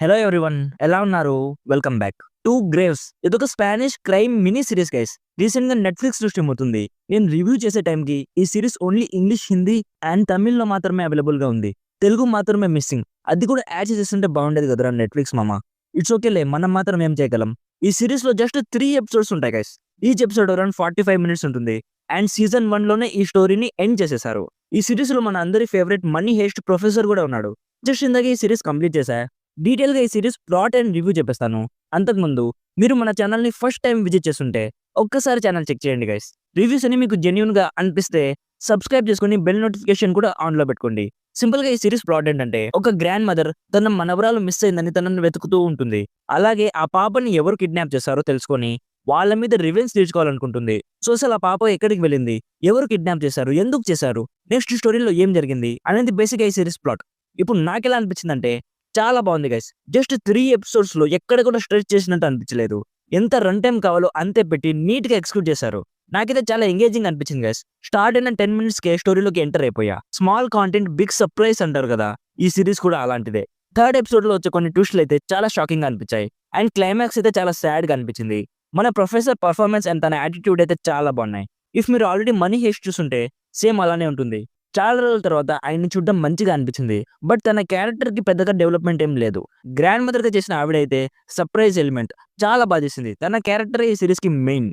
Hello everyone, ఎలా ఉన్నారు? Welcome back. 'Two Graves' ఇదొక Spanish crime mini series guys. Recent గా నెట్‌ఫ్లిక్స్ లో స్ట్రీమ్ అవుతుంది. నేను రివ్యూ చేసే టైంకి ఈ series only English, Hindi and తమిళ్‌లో మాత్రమే అవైలబుల్ గా ఉంది. తెలుగు మాత్రమే మిస్సింగ్. అది కూడా యాడ్ చేసేసుంటే బాగుండేది కదరా నెట్‌ఫ్లిక్స్ మామ. ఇట్స్ ఓకేలే, మనం మాత్రం ఏం చేయగలం. ఈ సిరీస్ లో జస్ట్ 3 ఎపిసోడ్స్ ఉంటాయి guys. Each episode around 45 minutes ఉంటుంది. అండ్ సీజన్ 1 లోనే ఈ స్టోరీని ఎండ్ చేసేసారు. ఈ సిరీస్ లో మన అందరి ఫేవరెట్ మనీ హెయిస్ట్ ప్రొఫెసర్ కూడా ఉన్నాడు. జస్ట్ ఇందాక ఈ సిరీస్ కంప్లీట్ చేశా. డీటెయిల్‌గా ఈ సిరీస్ ప్లాట్ అండ్ రివ్యూ చెప్పేస్తాను. అంతకుముందు మీరు మన ఛానల్‌ని ఫస్ట్ టైమ్ విజిట్ చేస్తుంటే ఒక్కసారి ఛానల్ చెక్ చేయండి గైస్. రివ్యూస్ అన్ని మీకు జెన్యూన్‌గా అనిపిస్తే సబ్స్క్రైబ్ చేసుకొని బెల్ నోటిఫికేషన్ కూడా ఆన్‌లో పెట్టుకోండి. సింపుల్‌గా ఈ సిరీస్ ప్లాట్ ఏంటంటే, ఒక గ్రాండ్ మదర్ తన మనవరాలు మిస్ అయిందని తనని వెతుకుతూ ఉంటుంది. అలాగే ఆ పాపని ఎవరు కిడ్నాప్ చేశారో తెలుసుకొని వాళ్ళ మీద రివెంజ్ తీర్చుకోవాలనుకుంటుంది. సో అసలు ఆ పాప ఎక్కడికి వెళ్ళింది? ఎవరు కిడ్నాప్ చేశారు? ఎందుకు చేశారు? నెక్స్ట్ స్టోరీలో ఏం జరిగింది? అనేది బేసిక్‌గా ఈ సిరీస్ ప్లాట్. ఇప్పుడు నాకెలా అనిపించిందంటే చాలా బాగుంది గైస్. జస్ట్ 3 ఎపిసోడ్స్‌లో ఎక్కడ కూడా స్ట్రెచ్ చేసినట్టు అనిపించలేదు. ఎంత రన్ టైమ్ కావాలో అంతే పెట్టి నీట్‌గా ఎగ్జిక్యూట్ చేశారు. నాకైతే చాలా ఎంగేజింగ్ అనిపించింది గైస్. స్టార్ట్ అయిన 10 మినిట్స్‌కే స్టోరీలోకి ఎంటర్ అయిపోయా. స్మాల్ కాంటెంట్ బిగ్ సర్ప్రైజ్ అంటారు కదా! ఈ సిరీస్ కూడా అలాంటిదే. థర్డ్ ఎపిసోడ్‌లో వచ్చే కొన్ని ట్విస్ట్‌లు అయితే చాలా షాకింగ్‌గా అనిపించాయి. అండ్ క్లైమాక్స్ అయితే చాలా సాడ్‌గా అనిపించింది. మన ప్రొఫెసర్ పర్ఫార్మెన్స్ అండ్ తన యాటిట్యూడ్ అయితే చాలా బాగున్నాయి. ఇఫ్ మీరు ఆల్రెడీ మనీ హెయిస్ట్ చూసుంటే సేమ్ అలానే ఉంటుంది. చాలా రోజుల తర్వాత ఆయన్ని చూడడం మంచిగా అనిపించింది. బట్ తన క్యారెక్టర్‌కి పెద్దగా డెవలప్‌మెంట్ ఏం లేదు. గ్రాండ్ మదర్‌గా చేసిన ఆవిడైతే సర్ప్రైజ్ ఎలిమెంట్ చాలా బా చేసింది. తన క్యారెక్టరే ఈ సీరీస్‌కి మెయిన్.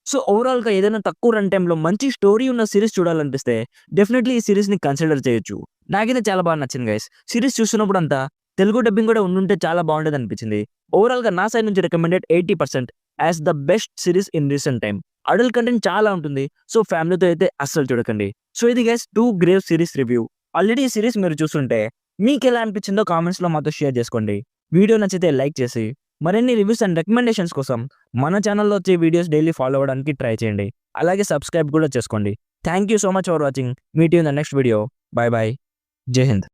సో ఓవరాల్‌గా ఏదైనా తక్కువ రన్ టైమ్‌లో మంచి స్టోరీ ఉన్న సీరీస్ చూడాలనిపిస్తే డెఫినెట్‌లీ ఈ సీరీస్‌ని కన్సిడర్ చేయొచ్చు. నాకైతే చాలా బాగా నచ్చింది గైస్. సీరీస్ చూస్తున్నప్పుడంతా తెలుగు డబ్బింగ్ కూడా ఉండుంటే చాలా బాగుండేదనిపించింది. ఓవరాల్‌గా నా సైడ్ నుంచి recommended 80% as the best series in recent time. Adult content చాలా ఉంటుంది. సో ఫ్యామిలీతో అయితే అస్సలు చూడకండి. సో ఇది guys 'two graves' series review. Already ఈ సిరీస్ మీరు చూస్తుంటే మీకెలా అనిపించిందో కామెంట్స్‌లో మాతో షేర్ చేసుకోండి. వీడియో నచ్చితే లైక్ చేసి మరిన్ని రివ్యూస్ అండ్ రికమెండేషన్స్ కోసం మన ఛానల్‌లో వచ్చే వీడియోస్ డైలీ ఫాలో అవ్వడానికి ట్రై చేయండి. అలాగే సబ్స్క్రైబ్ కూడా చేసుకోండి. Thank you so much for watching. Meet you in the next video. By by. జై హింద్.